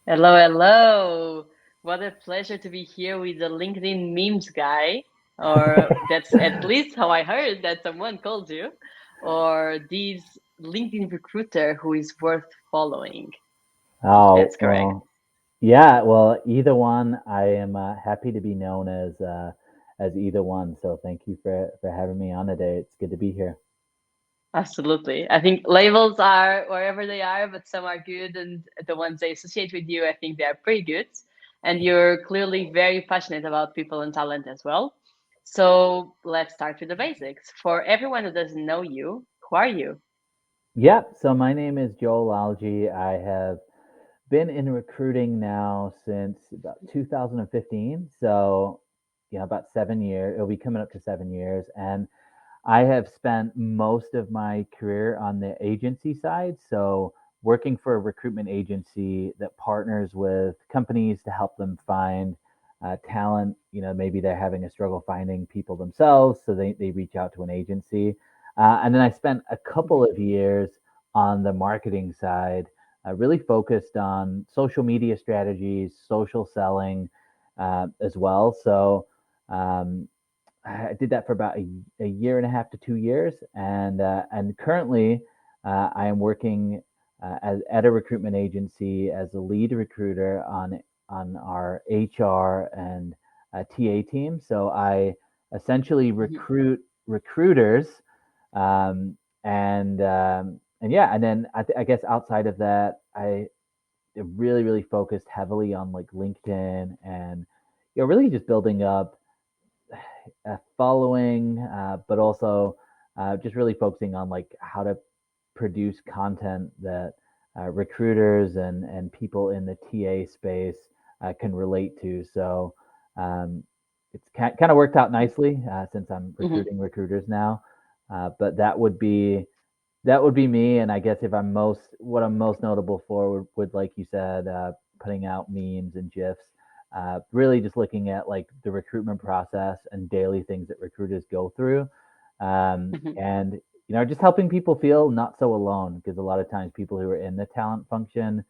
Hello, hello. What a pleasure to be here with the LinkedIn memes guy. Or that's at least how I heard that someone called you. Or this LinkedIn recruiter who is worth following, if Oh, that's correct. well, yeah, well, either one. I am happy to be known as either one. So thank you for having me on today. It's good to be here. Absolutely. I think labels are wherever they are, but some are good, and the ones they associate with you, I think they are pretty good. And you're clearly very passionate about people and talent as well. So let's start with the basics. For everyone who doesn't know you, who are you? Yeah, so my name is Joel Lalgee. I have been in recruiting now since about 2015. So, about 7 years. It'll be coming up to 7 years. And I have spent most of my career on the agency side. So, working for a recruitment agency that partners with companies to help them find talent. Maybe they're having a struggle finding people themselves. So, they reach out to an agency. And then I spent a couple of years on the marketing side, really focused on social media strategies, social selling as well. So, um, I did that for about a year and a half to 2 years, and currently I am working at a recruitment agency as a lead recruiter on our HR and TA team. So I essentially Mhm. recruit recruiters, um, and yeah, and then I guess outside of that, I really focused heavily on like LinkedIn and really just building up following, but also just really focusing on like how to produce content that recruiters and people in the TA space can relate to. So um, it's kind of worked out nicely since I'm Mhm. recruiting recruiters now. But that would be me, and I guess if what I'm most notable for would like you said, putting out memes and gifs, really just looking at like the recruitment process and daily things that recruiters go through, Mhm. and just helping people feel not so alone, because a lot of times people who are in the talent function,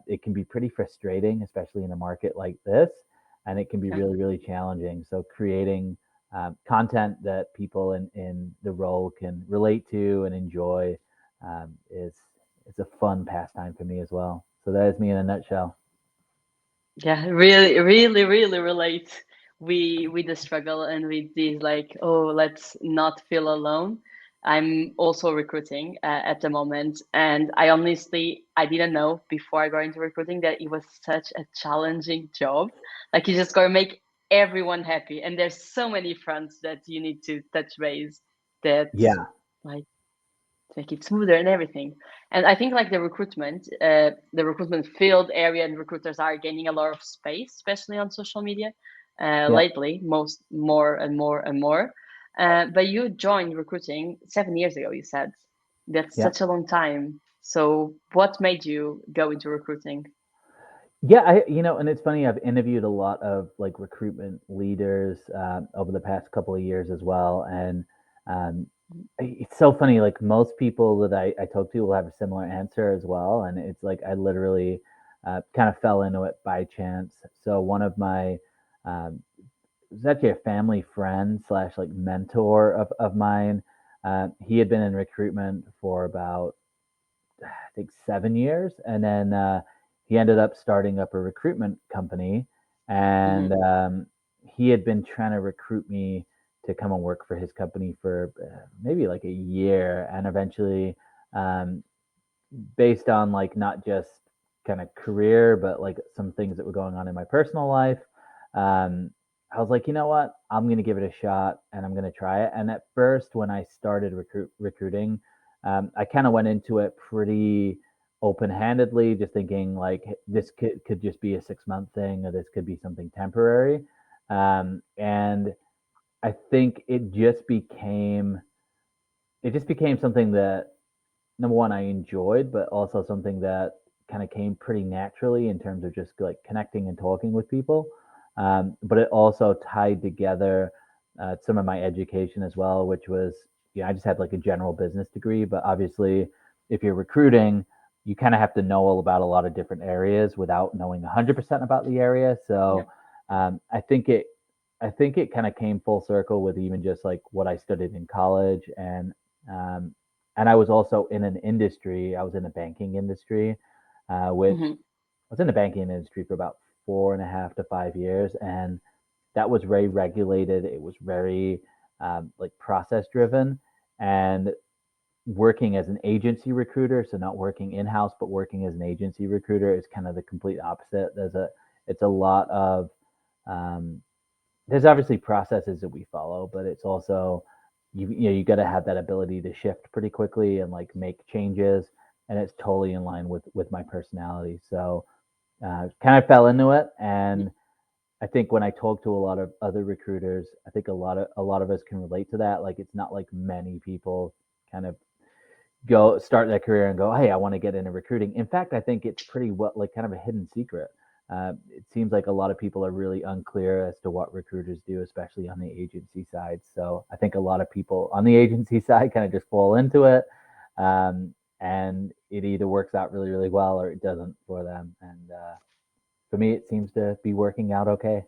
it can be pretty frustrating, especially in a market like this, and it can be Yeah. really challenging. So creating content that people in the role can relate to and enjoy, is it's a fun pastime for me as well. So that is me in a nutshell. Yeah, really, really, really relate. We with the struggle and with these like, oh, let's not feel alone. I'm also recruiting at the moment, and I didn't know before I got into recruiting that it was such a challenging job. Like you just gotta make everyone happy, and there's so many fronts that you need to touch base that Yeah, like to make it smoother and everything. And I think like the recruitment field area and recruiters are gaining a lot of space, especially on social media yeah, lately, most more and more and more. But you joined recruiting 7 years ago, you said. That's yeah. such a long time. So what made you go into recruiting? Yeah, and it's funny. I've interviewed a lot of like recruitment leaders over the past couple of years as well, and um, it's so funny. Like most people that I talk to will have a similar answer as well, and it's like I literally kind of fell into it by chance. So one of my um, it was actually a family friend slash like mentor of mine. He had been in recruitment for about I think 7 years, and then he ended up starting up a recruitment company, and Hmm. he had been trying to recruit me to come and work for his company for maybe like a year, and eventually, um, based on like not just kind of career, but like some things that were going on in my personal life. Um, I was like, you know what? I'm gonna give it a shot, and I'm gonna try it. And at first, when I started recruiting, I kind of went into it pretty open-handedly, just thinking like this could just be a 6 month thing, or this could be something temporary. And I think it just became something that, number one, I enjoyed, but also something that kind of came pretty naturally in terms of just like connecting and talking with people. But it also tied together some of my education as well, which was, I just had like a general business degree, but obviously, if you're recruiting, you kind of have to know all about a lot of different areas without knowing 100% about the area. Yeah. So I think it kind of came full circle with even just like what I studied in college, um, and I was also in an industry. I was in the banking industry, which Hmm. I was in the banking industry for about 4.5 to 5 years, and that was very regulated. It was very like process driven, and working as an agency recruiter, so not working in house, but working as an agency recruiter is kind of the complete opposite. It's a lot of um, there's obviously processes that we follow, but it's also you got to have that ability to shift pretty quickly and like make changes, and it's totally in line with my personality. So kind of fell into it, and I think when I talk to a lot of other recruiters, I think a lot of us can relate to that. Like it's not like many people kind of go start their career and go, hey, I want to get into recruiting. In fact, I think it's pretty well like kind of a hidden secret. It seems like a lot of people are really unclear as to what recruiters do, especially on the agency side. So I think a lot of people on the agency side kind of just fall into it, and it either works out really, really well or it doesn't for them. And for me, it seems to be working out okay.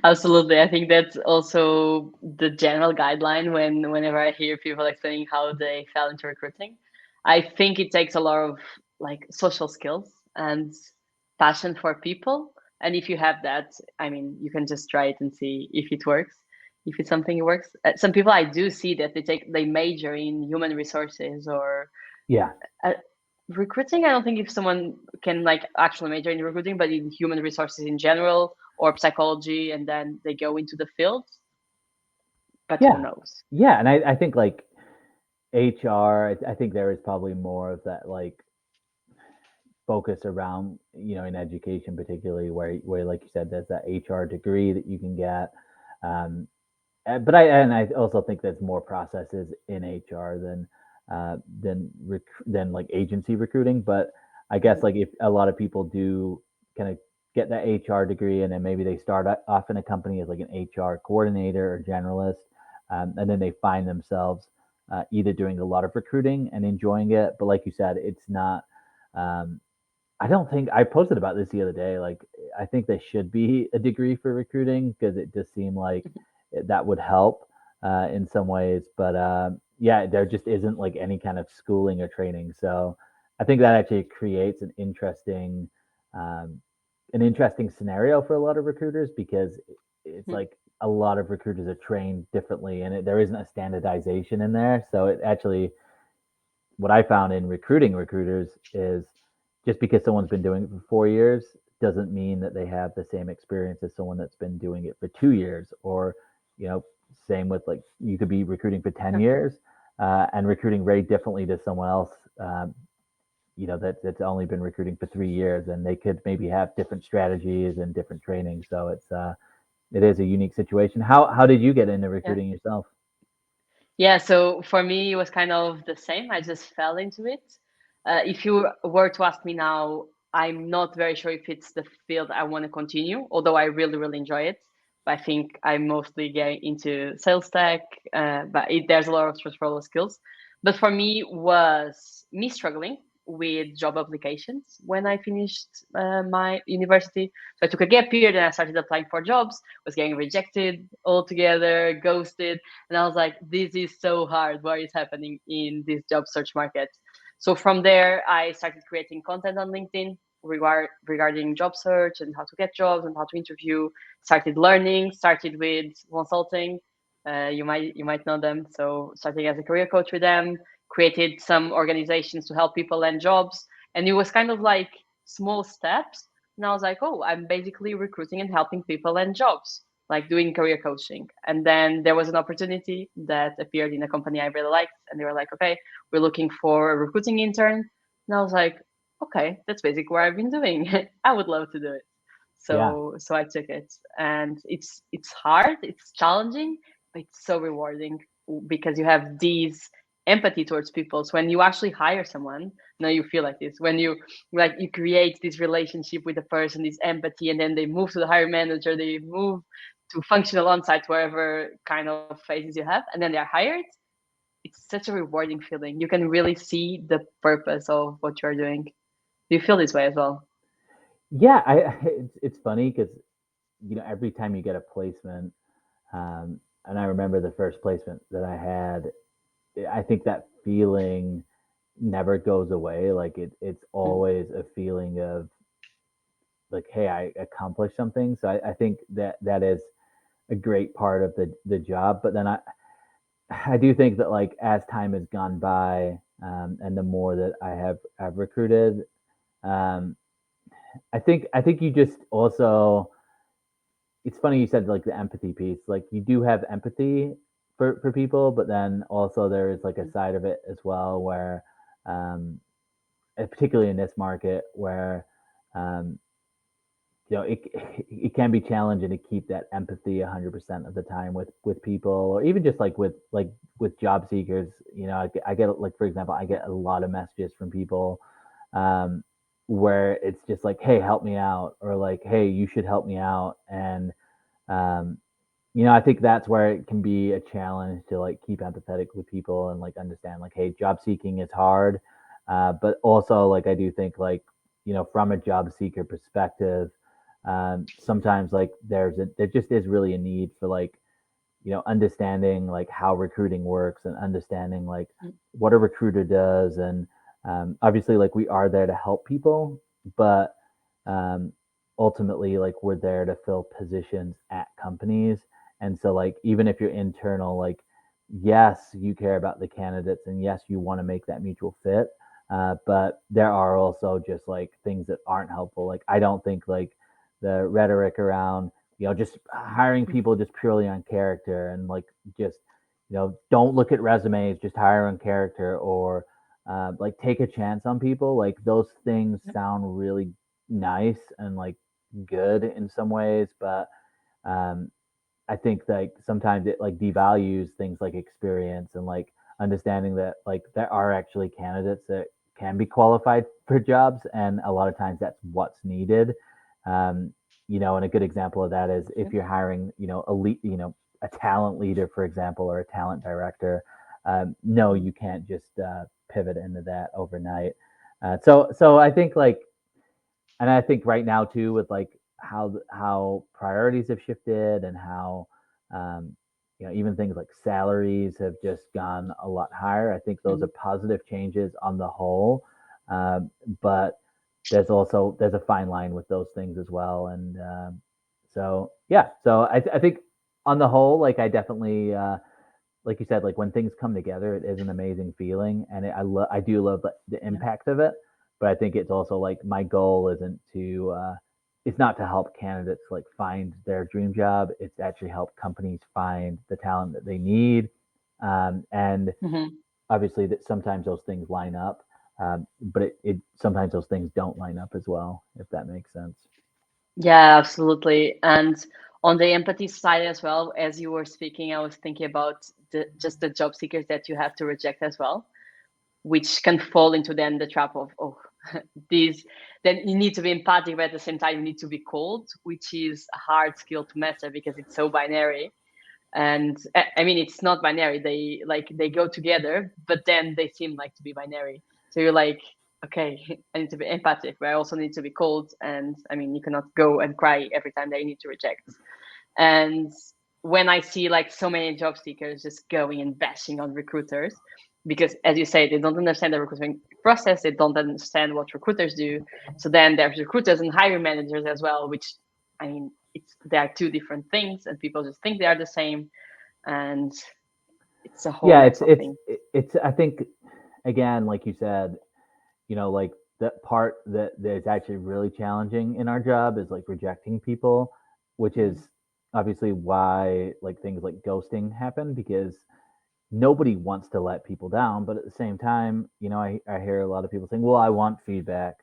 Absolutely. I think that's also the general guideline whenever I hear people explaining how they fell into recruiting. I think it takes a lot of like social skills and passion for people. And if you have that, I mean, you can just try it and see if it works, if it's something that works. Some people I do see that they major in human resources or Yeah, uh, recruiting. I don't think if someone can like actually major in recruiting, but in human resources in general or psychology, and then they go into the field. But who yeah, knows? yeah. And I think like HR, I think there is probably more of that like focus around in education particularly where like you said there's that HR degree that you can get, um, but I also think there's more processes in HR than like agency recruiting. But I guess like if a lot of people do kind of get that HR degree and then maybe they start off in a company as like an HR coordinator or generalist, and then they find themselves either doing a lot of recruiting and enjoying it, but like you said, it's not. Um, I don't think I posted about this the other day. Like, I think there should be a degree for recruiting because it just seemed like that would help in some ways. But yeah, there just isn't like any kind of schooling or training. So I think that actually creates um, an interesting scenario for a lot of recruiters because it's like a lot of recruiters are trained differently, and there isn't a standardization in there. So it actually what I found in recruiting recruiters is just because someone's been doing it for 4 years doesn't mean that they have the same experience as someone that's been doing it for 2 years. Or, you know, same with like you could be recruiting for 10 Yeah. years and recruiting very differently to someone else, that's only been recruiting for 3 years, and they could maybe have different strategies and different training. So it is a unique situation. How did you get into Yeah. recruiting yourself? Yeah, so for me, it was kind of the same. I just fell into it. If you were to ask me now, I'm not very sure if it's the field I want to continue, although I really, really enjoy it. But I think I'm mostly getting into sales tech, there's a lot of transferable skills. But for me, was me struggling with job applications when I finished my university. So I took a gap year, then I started applying for jobs, was getting rejected altogether, ghosted, and I was like, this is so hard. What is happening in this job search market? So from there, I started creating content on LinkedIn regarding job search and how to get jobs and how to interview. Started learning, started with consulting. You might know them. So starting as a career coach with them, created some organizations to help people land jobs. And it was kind of like small steps. And I was like, oh, I'm basically recruiting and helping people land jobs, like doing career coaching. And then there was an opportunity that appeared in a company I really liked, and they were like, "Okay, we're looking for a recruiting intern." And I was like, "Okay, that's basically what I've been doing. I would love to do it." Yeah, So I took it, and it's hard, it's challenging, but it's so rewarding because you have these empathy towards people. So when you actually hire someone, now you feel like this. When you create this relationship with the person, this empathy, and then they move to the hiring manager, they move to functional on-site, wherever kind of phases you have, and then they're hired. it's such a rewarding feeling. You can really see the purpose of what you're doing. Do you feel this way as well? Yeah, it's funny because every time you get a placement, and I remember the first placement that I had, I think that feeling never goes away. Like it's Mm, always a feeling of like, hey, I accomplished something. So I think that is a great part of the job. But then I do think that like as time has gone by, and the more that have recruited, um, I think you just also, it's funny you said like the empathy piece. Like you do have empathy for people, but then also there is like a mm, side of it as well where, um, particularly in this market where, um, it can be challenging to keep that empathy 100% of the time with people, or even just with job seekers. I get like, for example, I get a lot of messages from people, um, where it's just like, hey, help me out, or like, hey, you should help me out. And um, I think that's where it can be a challenge to like keep empathetic with people and like understand like, hey, job seeking is hard, but also like I do think like, from a job seeker perspective, sometimes like there just is really a need for like, understanding like how recruiting works and understanding like mm, what a recruiter does. And obviously like we are there to help people, but um, ultimately like we're there to fill positions at companies. And so like even if you're internal, like yes, you care about the candidates and yes, you want to make that mutual fit. But there are also just like things that aren't helpful. Like I don't think like the rhetoric around, just hiring mm, people just purely on character and like just, don't look at resumes, just hire on character, or like take a chance on people. Like those things mm, sound really nice and like good in some ways, but um, I think like sometimes it like devalues things like experience and like understanding that like there are actually candidates that can be qualified for jobs, and a lot of times that's what's needed. Um, and a good example of that is if mm, you're hiring, elite, a talent leader, for example, or a talent director. No, mm. you can't just pivot into that overnight. So I think like, and I think right now too, with like how priorities have shifted and how, um, even things like salaries have just gone a lot higher. I think those are Mm. positive changes on the whole, but there's a fine line with those things as well. And so yeah, so I think on the whole, like I definitely, like you said, like when things come together, it is an amazing feeling, and I do love the Yeah. impact of it. But I think it's also like my goal isn't to, it's not to help candidates like find their dream job. It's actually help companies find the talent that they need, and Mhm. obviously that sometimes those things line up, but it sometimes those things don't line up as well, if that makes sense. Yeah, absolutely. And on the empathy side as well, as you were speaking, I was thinking about the job seekers that you have to reject as well, which can fall into then the trap of, oh, these, then you need to be empathic, but at the same time you need to be cold, which is a hard skill to master because it's so binary. And I mean, it's not binary. They go together, but then they seem like to be binary. So you're like, okay, I need to be empathic, but I also need to be cold. And I mean, you cannot go and cry every time they need to reject. And when I see like so many job seekers just going and bashing on recruiters, because as you say, they don't understand the recruitment process, they don't understand what recruiters do. So then there's recruiters and hiring managers as well, which I mean, they are two different things, and people just think they are the same, and it's a whole Yeah, mess of things. it's I think, again, like you said, like the part that is actually really challenging in our job is like rejecting people, which Mm-hmm. is obviously why like things like ghosting happen, because nobody wants to let people down. But at the same time, I hear a lot of people saying, well, I want feedback.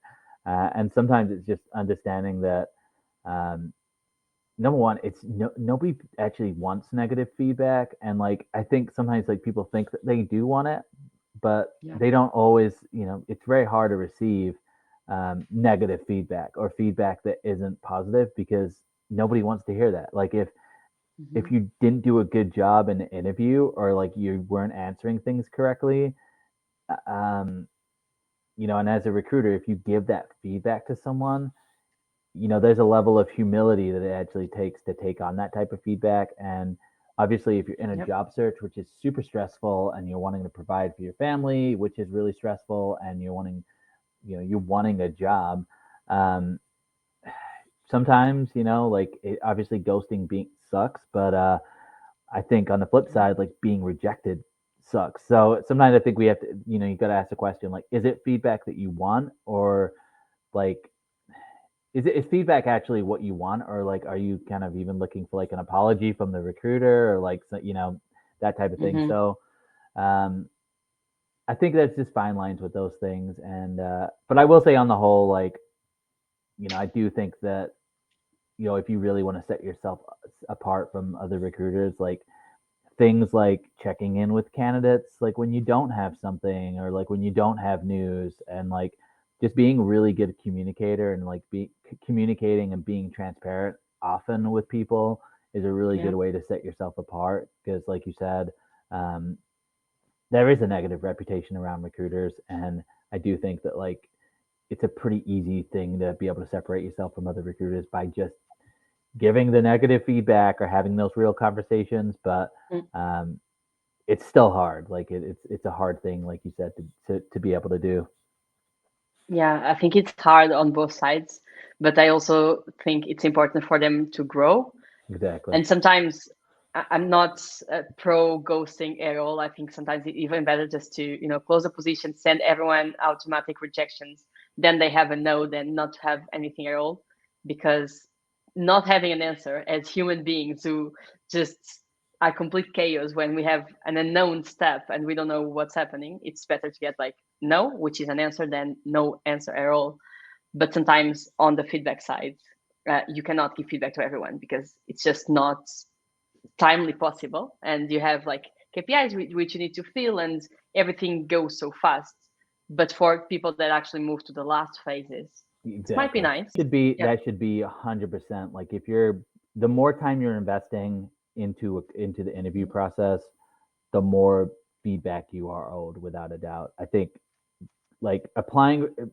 And sometimes it's just understanding that, um, number one, it's nobody actually wants negative feedback. And like, I think sometimes like people think that they do want it, but Yeah. they don't always, it's very hard to receive negative feedback or feedback that isn't positive, because nobody wants to hear that. Like if if Hmm. you didn't do a good job in the interview or like you weren't answering things correctly, um, and as a recruiter, if you give that feedback to someone, there's a level of humility that it actually takes to take on that type of feedback. And obviously, if you're in a Yep. job search, which is super stressful, and you're wanting to provide for your family, which is really stressful, and you're wanting a job, um, sometimes, like obviously ghosting being sucks, but I think on the flip Mhm. side, like being rejected sucks. So sometimes I think we have to, you got to ask the question, like, is it feedback that you want, or like, is feedback actually what you want, or like, are you kind of even looking for like an apology from the recruiter, or like, that type of thing. Hmm. So, um, I think that's just fine lines with those things. And, but I will say on the whole, like, I do think that, if you really want to set yourself apart from other recruiters, like, things like checking in with candidates like when you don't have something, or like when you don't have news, and like just being a really good communicator, and like communicating and being transparent often with people is a really good Yep. way to set yourself apart, because like you said, um, there is a negative reputation around recruiters. And I do think that like it's a pretty easy thing to be able to separate yourself from other recruiters by just giving the negative feedback or having those real conversations. But Mm. um, it's still hard. Like it's a hard thing, like you said, to be able to do. Yeah, I think it's hard on both sides, but I also think it's important for them to grow. Exactly. And sometimes I'm not pro ghosting at all. I think sometimes it's even better just to, close the position, send everyone automatic rejections. Then they have a no, then not to have anything at all. Because not having an answer as human beings who just are complete chaos when we have an unknown step and we don't know what's happening, it's better to get like no, which is an answer, than no answer at all. But sometimes on the feedback side, you cannot give feedback to everyone because it's just not timely possible, and you have like KPIs which you need to fill, and everything goes so fast. But for people that actually move to the last phases, it might be Exactly. nice. Should be Yeah. that should be 100%. Like if you're the more time you're investing into the interview process, the more feedback you are owed, without a doubt. I think like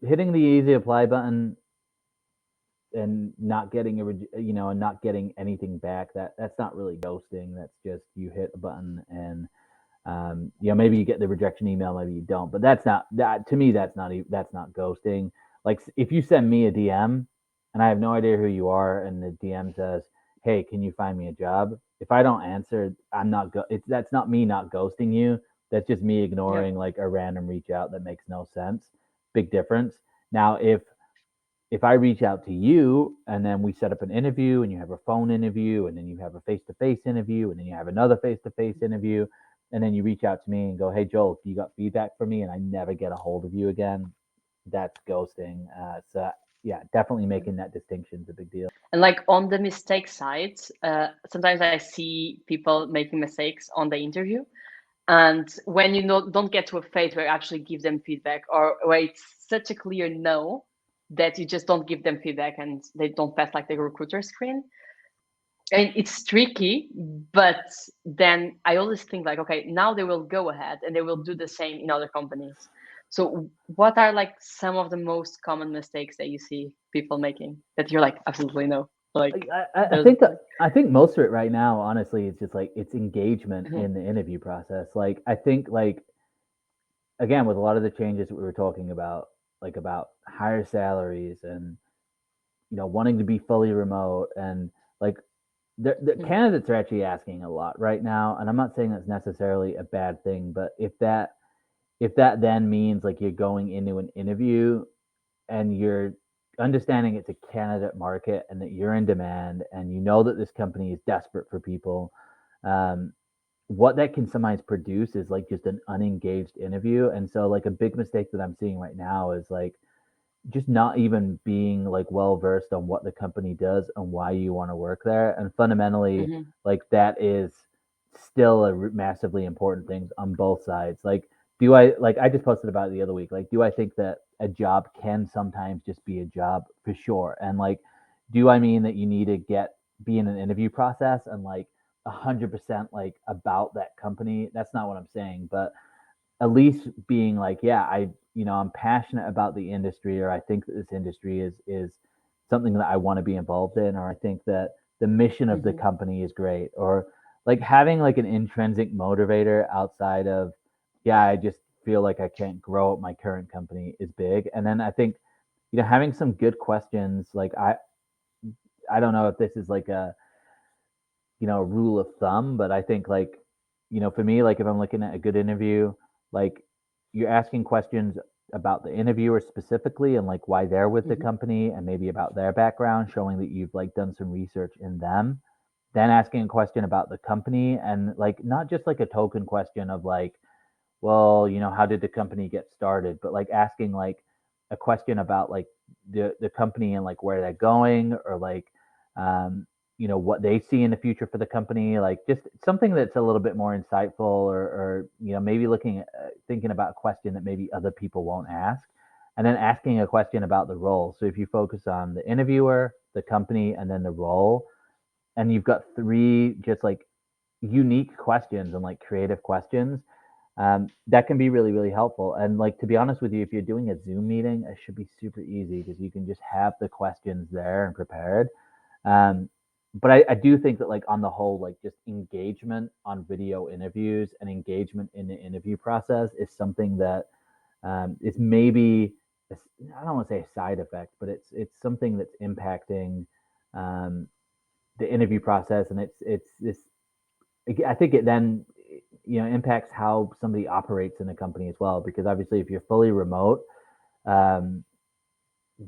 hitting the easy apply button and not getting and not getting anything back, that's not really ghosting. That's just you hit a button, and maybe you get the rejection email, maybe you don't, but that to me, that's not ghosting. Like if you send me a DM and I have no idea who you are, and the DM says, "Hey, can you find me a job?" If I don't answer, that's not me not ghosting you. That's just me Yep. ignoring like a random reach out that makes no sense. Big difference. Now, if I reach out to you and then we set up an interview, and you have a phone interview, and then you have a face to face interview, and then you have another face to face interview, and then you reach out to me and go, "Hey, Joel, you got feedback for me?" And I never get a hold of you again, that's ghosting. So, yeah, definitely making that distinction is a big deal. And like on the mistake side, sometimes I see people making mistakes on the interview. And when you don't get to a phase where you actually give them feedback, or where it's such a clear no that you just don't give them feedback and they don't pass like the recruiter screen, I mean, it's tricky. But then I always think like, okay, now they will go ahead and they will do the same in other companies. So what are like some of the most common mistakes that you see people making that you're like, absolutely no? Like I there's think that I think most of it right now, honestly, is just like it's engagement Mhm. in the interview process. Like I think like again, with a lot of the changes that we were talking about, like about higher salaries, and wanting to be fully remote, and like the Mhm. candidates are actually asking a lot right now, and I'm not saying that's necessarily a bad thing, but if that then means like you're going into an interview and you're understanding it's a candidate market, and that you're in demand, and you know that this company is desperate for people, um, what that can sometimes produce is like just an unengaged interview. And so like a big mistake that I'm seeing right now is like just not even being like well versed on what the company does and why you want to work there. And fundamentally, Mhm. like that is still a massively important thing on both sides. Like, do I like I just posted about it the other week. Like, do I think that a job can sometimes just be a job? For sure. And like, do I mean that you need to be in an interview process and like 100% like about that company. That's not what I'm saying, but at least being like, yeah, I'm passionate about the industry, or I think that this industry is something that I want to be involved in, or I think that the mission of the Hmm. company is great, or like having like an intrinsic motivator outside of, yeah, I just feel like I can't grow at my current company is big. And then I think, having some good questions, like I don't know if this is like a, rule of thumb, but I think like, for me, like if I'm looking at a good interview, like you're asking questions about the interviewer specifically and like why they're with the Hmm. company and maybe about their background, showing that you've like done some research in them. Then asking a question about the company and like not just like a token question of like, well, how did the company get started? But like asking like a question about like the company and like where they're going, or like um, what they see in the future for the company, like just something that's a little bit more insightful, or maybe looking at thinking about a question that maybe other people won't ask, and then asking a question about the role. So if you focus on the interviewer, the company, and then the role, and you've got three just like unique questions and like creative questions, that can be really, really helpful. And like, to be honest with you, if you're doing a Zoom meeting, it should be super easy because you can just have the questions there and prepared. Um, but I do think that like on the whole, like just engagement on video interviews and engagement in the interview process is something that is maybe I don't want to say a side effect, but it's something that's impacting um, the interview process, and it's this. I think it then impacts how somebody operates in a company as well. Because obviously, if you're fully remote, um,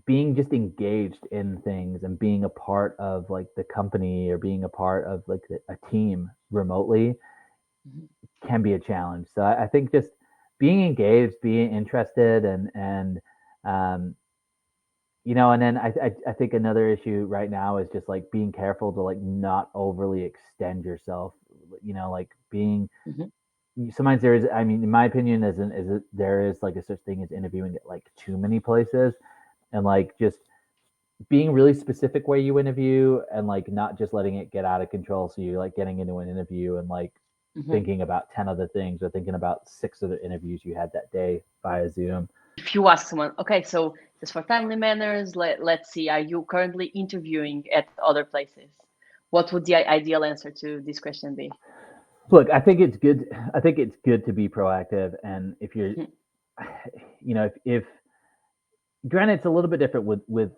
being just engaged in things and being a part of like the company or being a part of like a team remotely Hmm. can be a challenge. So I think just being engaged, being interested, and um, and then I think another issue right now is just like being careful to like not overly extend yourself. Like being Hmm. sometimes there is, I mean, in my opinion, there is like a such thing as interviewing at like too many places, and like just being really specific where you interview, and like not just letting it get out of control. So you're like getting into an interview and like Hmm. thinking about 10 other things, or thinking about six other interviews you had that day via Zoom. If you ask someone, okay, so just for timely manners, let's see, are you currently interviewing at other places? What would the ideal answer to this question be? Look, I think it's good. I think it's good to be proactive, and if you're, Mhm. if granted, it's a little bit different with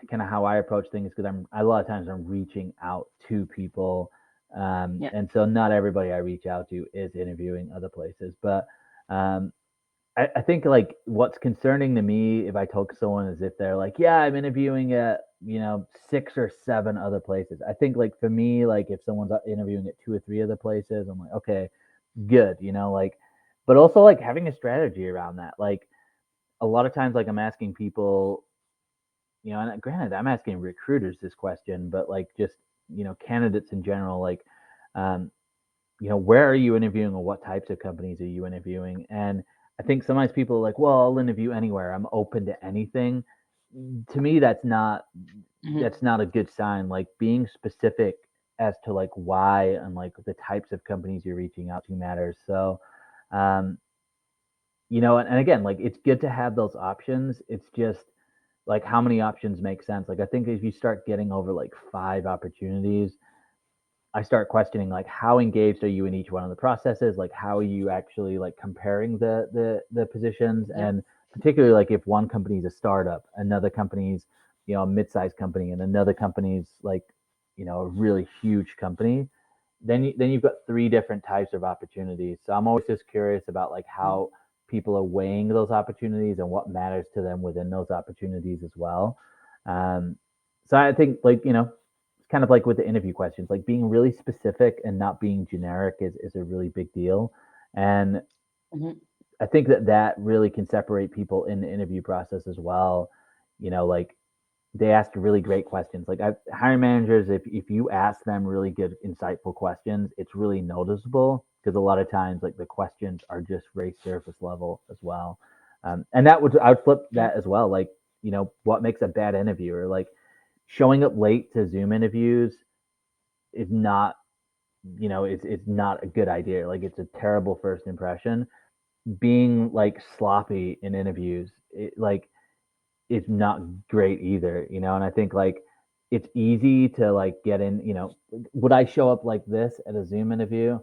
kind of how I approach things, because I'm a lot of times I'm reaching out to people, Yeah. and so not everybody I reach out to is interviewing other places. But um, I think like what's concerning to me if I talk to someone is if they're like, yeah, I'm interviewing at 6 or 7 other places. I think like for me, like if someone's interviewing at 2 or 3 other places, I'm like, okay, good, like, but also like having a strategy around that. Like a lot of times, like I'm asking people, and granted, I'm asking recruiters this question, but like just candidates in general, like um, where are you interviewing, or what types of companies are you interviewing? And I think sometimes people are like, well, I'll interview anywhere. I'm open to anything. To me, Hmm. that's not a good sign. Like being specific as to like why and like the types of companies you're reaching out to matters. So, um, and again, like it's good to have those options. It's just like how many options make sense. Like I think if you start getting over like 5 opportunities, I start questioning like how engaged are you in each one of the processes? Like how are you actually like comparing the positions? Yeah. And particularly like if one company is a startup, another company's a mid-sized company, and another company's like a really huge company, then you've got three different types of opportunities. So I'm always just curious about like Mhm. how people are weighing those opportunities and what matters to them within those opportunities as well. Um, so I think like it's kind of like with the interview questions, like being really specific and not being generic is a really big deal. And Mhm. I think that really can separate people in the interview process as well. Like they ask really great questions. Like hiring managers, if you ask them really good, insightful questions, it's really noticeable, because a lot of times like the questions are just very surface level as well. And that would I would flip Yeah. that as well. Like what makes a bad interviewer? Like showing up late to Zoom interviews is not it's not a good idea. Like it's a terrible first impression. Being like sloppy in interviews, it's not great either, and I think like it's easy to like get in, would I show up like this at a Zoom interview?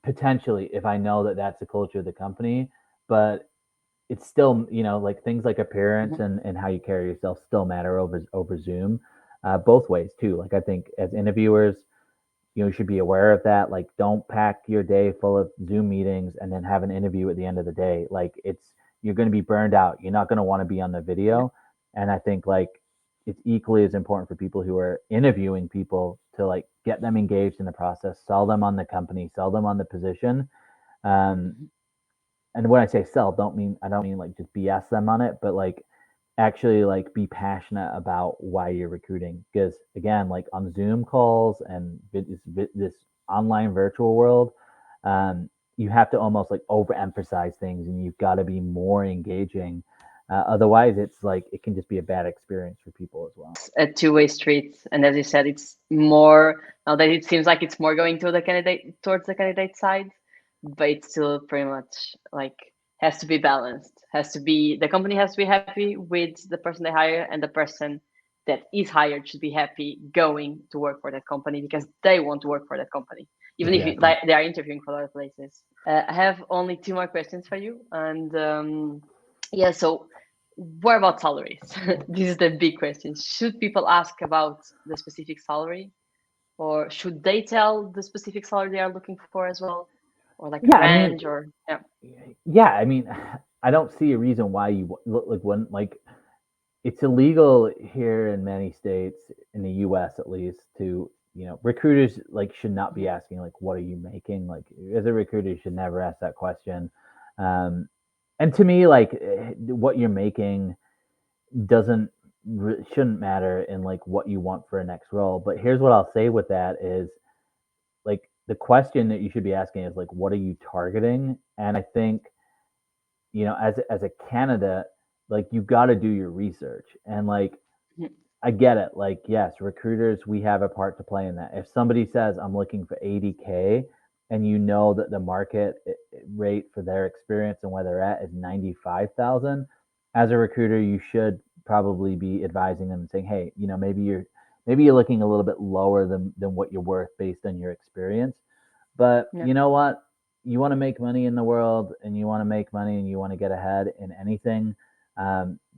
Potentially, if I know that that's the culture of the company, but it's still, like things like appearance Mhm. and how you carry yourself still matter over Zoom, both ways too. Like I think as interviewers, you should be aware of that. Like, don't pack your day full of Zoom meetings and then have an interview at the end of the day. Like, you're going to be burned out. You're not going to want to be on the Yeah. video. And I think like it's equally as important for people who are interviewing people to like get them engaged in the process, sell them on the company, sell them on the position. Um, Mhm. and when I say sell, I don't mean like just BS them on it, but like actually like be passionate about why you're recruiting. Because again, like on Zoom calls and this online virtual world, you have to almost like overemphasize things, and you've got to be more engaging. Otherwise, it's like it can just be a bad experience for people as well. A two-way street, and as you said, it's more now that it seems like it's more going to the candidate towards the candidate side, but it's still pretty much like has to be balanced. Has to be the company has to be happy with the person they hire, and the person that is hired should be happy going to work for that company because they want to work for that company, even if Exactly. they are interviewing for other places. I have only two more questions for you, and yeah, so what about salaries? This is the big question. Should people ask about the specific salary, or should they tell the specific salary they are looking for as well, or like a Yeah, I mean, range, or yeah. yeah, I mean, I don't see a reason why you look like when like it's illegal here in many states in the US at least to, recruiters like should not be Mhm. asking like what are you making? Like as a recruiter you should never ask that question. Um and to me like what you're making doesn't shouldn't matter in like what you want for a next role. But here's what I'll say with that is like the question that you should be asking is like what are you targeting? And I think as a candidate, like you've got to do your research and like Mhm. I get it. Like, yes, recruiters, we have a part to play in that. If somebody says I'm looking for 80K and you know that the market rate for their experience and where they're at is 95,000, as a recruiter, you should probably be advising them and saying, hey, maybe you're looking a little bit lower than what you're worth based on your experience. But Yeah. you know what? You want to make money in the world and you want to make money and you want to get ahead in anything,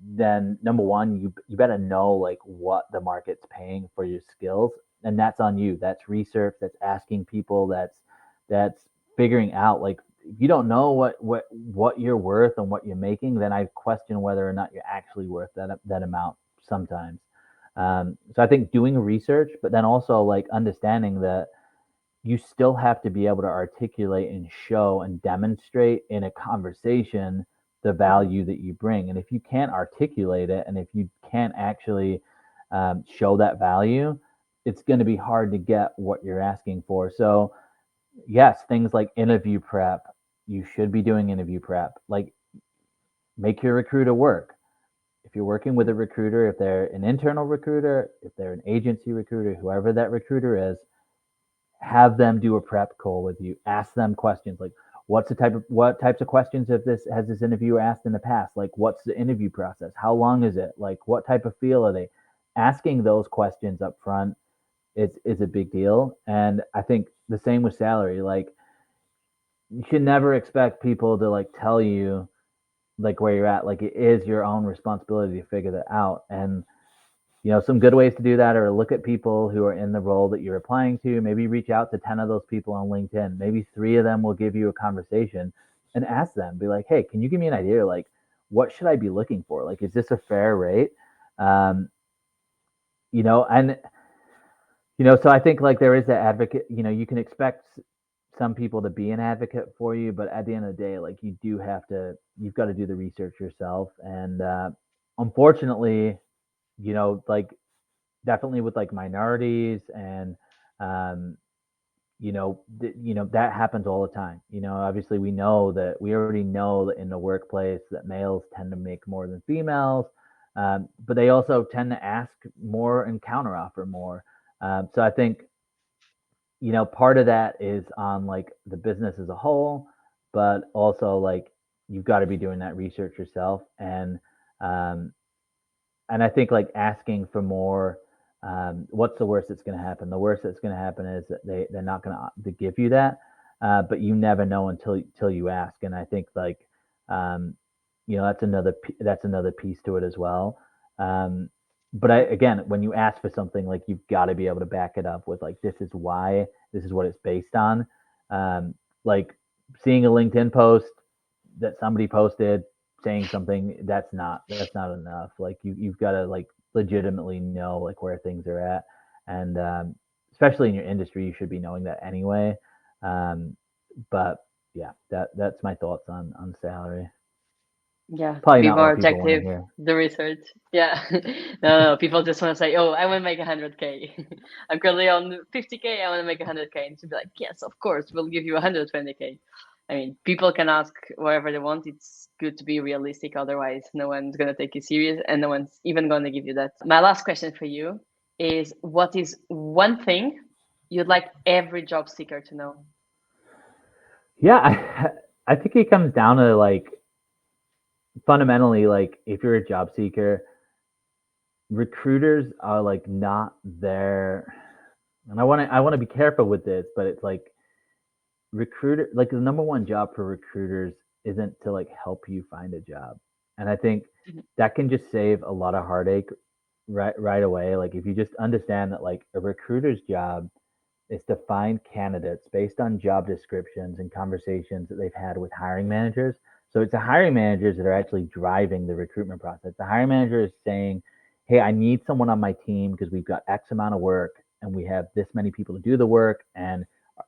then number one, you better know like what the market's paying for your skills, and that's on you. That's research. That's asking people. That's figuring out like if you don't know what you're worth and what you're making, then I question whether or not you're actually worth that amount sometimes. So I think doing research, but then also like understanding that you still have to be able to articulate and show and demonstrate in a conversation the Mhm. value that you bring. And if you can't articulate it and if you can't actually show that value, it's going to be hard to get what you're asking for. So, yes, things like interview prep, you should be doing interview prep. Like, make your recruiter work. If you're working with a recruiter, if they're an internal recruiter, if they're an agency recruiter, whoever that recruiter is, have them do a prep call with you. Ask them questions like what types of questions has this interviewer asked in the past? Like what's the interview process? How long is it? Like what type of feel are they? Asking those questions up front is a big deal. And I think the same with salary. Like you should never expect people to like tell you like where you're at. Like it is your own responsibility to figure that out. And some good ways to do that are look at people who are in the role that you're applying to. Maybe reach out to 10 of those people on LinkedIn. Maybe three of them will give you a conversation and ask them, be like, hey, can you give me an idea? Like, what should I be looking for? Like, is this a fair rate? Um, and, so I think like there is that advocate, you can expect some people to be an advocate for you, but at the end of the day, like you've got to do the research yourself. And unfortunately, like definitely with like minorities and um, that happens all the time. Obviously we already know that in the workplace that males tend to make more than females, but they also tend to ask more and counteroffer more. So I think part of that is on like the business as a whole, but also like you've got to be doing that research yourself. Um, and I think like asking for more. What's the worst that's going to happen? The worst that's going to happen is that they're not going to give you that, but you never know until you ask. And I think like um, that's another piece to it as well. Um, but again, when you ask for something, like you've got to be able to back it up with like this is why, this is what it's based on. Um, like seeing a LinkedIn post that somebody posted saying something, that's not enough. Like you've got to like legitimately know like where things are at, and especially in your industry, you should be knowing that anyway. Um, but yeah, that's my thoughts on salary. Yeah, Probably be not more what people want to objective. hear. The research. Yeah. No, people just want to say, "Oh, I want to make 100K. I'm currently on 50K. I want to make 100K." And to be like, "Yes, of course, we'll give you 120K." I mean, people can ask whatever they want. It's good to be realistic. Otherwise, no one's gonna take you serious, and no one's even gonna give you that. My last question for you is: what is one thing you'd like every job seeker to know? Yeah, I think it comes down to like fundamentally like if you're a job seeker, recruiters are like not there. And I want to be careful with this, but it's like recruiter, like the number one job for recruiters isn't to like help you find a job. And I think that can just save a lot of heartache right away. Like if you just understand that like a recruiter's job is to find candidates based on job descriptions and conversations that they've had with hiring managers. So it's the hiring managers that are actually driving the recruitment process. The hiring manager is saying, "Hey, I need someone on my team because we've got X amount of work and we have this many people to do the work, and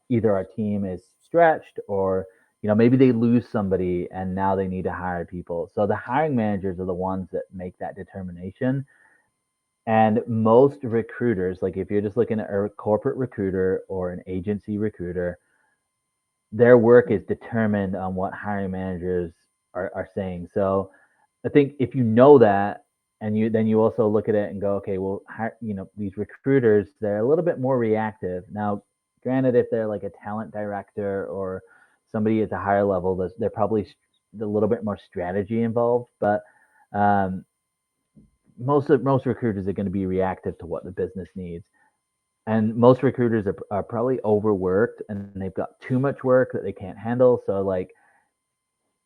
either our team is stretched or maybe they lose somebody and now they need to hire people." So the hiring managers are the ones that make that determination. And most recruiters, like if you're just looking at a corporate recruiter or an agency recruiter, their work is determined on what hiring managers are saying. So I think if you know that, and you also look at it and go, okay, well, these recruiters, they're a little bit more reactive. Now, granted, if they're like a talent director or somebody at a higher level, they're probably a little bit more strategy involved. But um, most recruiters are going to be reactive to what the business needs. And most recruiters are probably overworked and they've got too much work that they can't handle. So like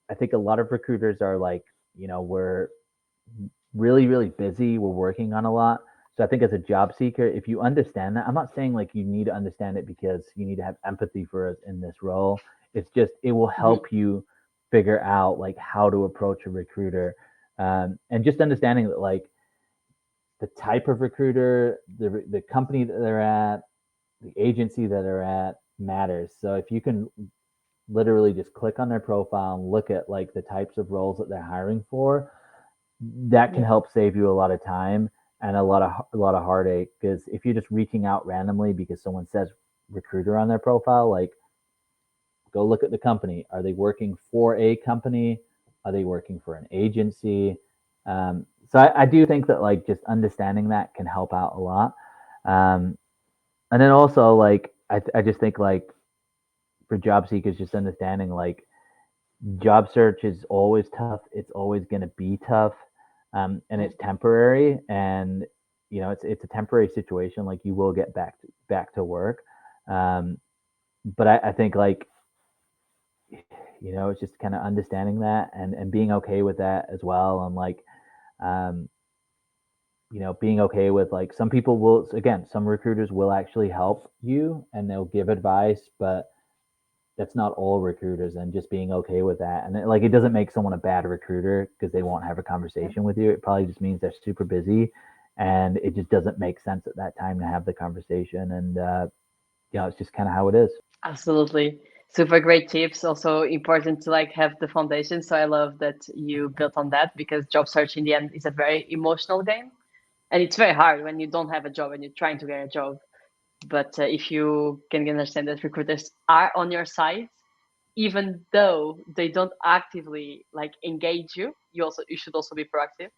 I think a lot of recruiters are like, we're really busy, we're working on a lot. So I think as a job seeker, if you understand that, I'm not saying like you need to understand it because you need to have empathy for us in this role. It's just it will Mhm. help you figure out like how to approach a recruiter, and just understanding that like the type of recruiter, the company that they're at, the agency that they're at matters. So if you can literally just click on their profile and look at like the types of roles that they're hiring for, that can Yeah. help save you a lot of time and a lot of heartache. Because if you're just reaching out randomly because someone says recruiter on their profile, like go look at the company. Are they working for a company? Are they working for an agency? So I do think that like just understanding that can help out a lot. Um, and then also like I just think like for job seekers, just understanding like job search is always tough. It's always going to be tough, and it's temporary. And it's a temporary situation. Like you will get back to work, um, but I think like it's just kind of understanding that and being okay with that as well. And like um, being okay with like some people will, again, some recruiters will actually help you and they'll give advice, but that's not all recruiters, and just being okay with that. And like it doesn't make someone a bad recruiter because they won't have a conversation with you. It probably just means they're super busy and it just doesn't make sense at that time to have the conversation. And it's just kind of how it is. Absolutely. Super great tips. Also important to like have the foundation. So I love that you built on that because job search in the end is a very emotional game. And it's very hard when you don't have a job and you're trying to get a job. But if you can understand that recruiters are on your side, even though they don't actively like engage you, you should also be proactive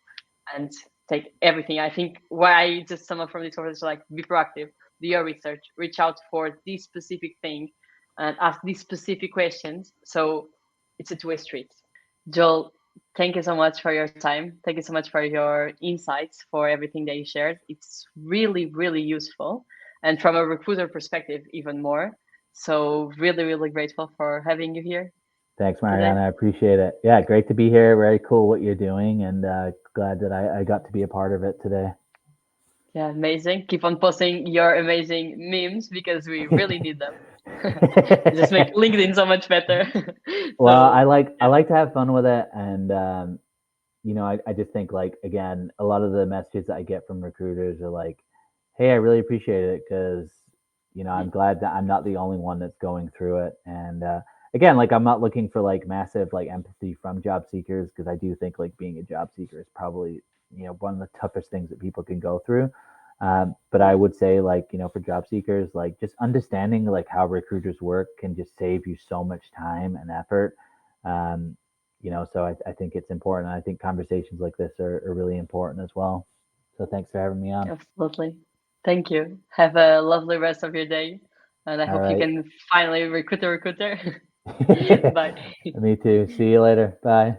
and take everything. I think what I just sum up from this conversation, like be proactive, your research, reach out for this specific thing, and ask these specific questions. So it's a two-way street. Joel, thank you so much for your time. Thank you so much for your insights, for everything that you shared. It's really, really useful. And from a recruiter perspective, even more. So, really, really grateful for having you here Thanks, today. Mariana. I appreciate it. Yeah, great to be here. Very cool what you're doing, and glad that I got to be a part of it today. Yeah, amazing. Keep on posting your amazing memes because we really need them. Just make LinkedIn so much better. Well, So, I yeah. like to have fun with it, and I just think like again, a lot of the messages that I get from recruiters are like, "Hey, I really appreciate it because I'm glad that I'm not the only one that's going through it." And again, like I'm not looking for like massive like empathy from job seekers because I do think like being a job seeker is probably one of the toughest things that people can go through. But I Yeah, would say like for job seekers, like just understanding like how recruiters work can just save you so much time and effort. Um, so I think it's important. I think conversations like this are really important as well. So thanks for having me on. absolutely. Thank you. Have a lovely rest of your day. And I All hope you right. can finally recruit a recruiter. Bye. Me too. See you later. Bye.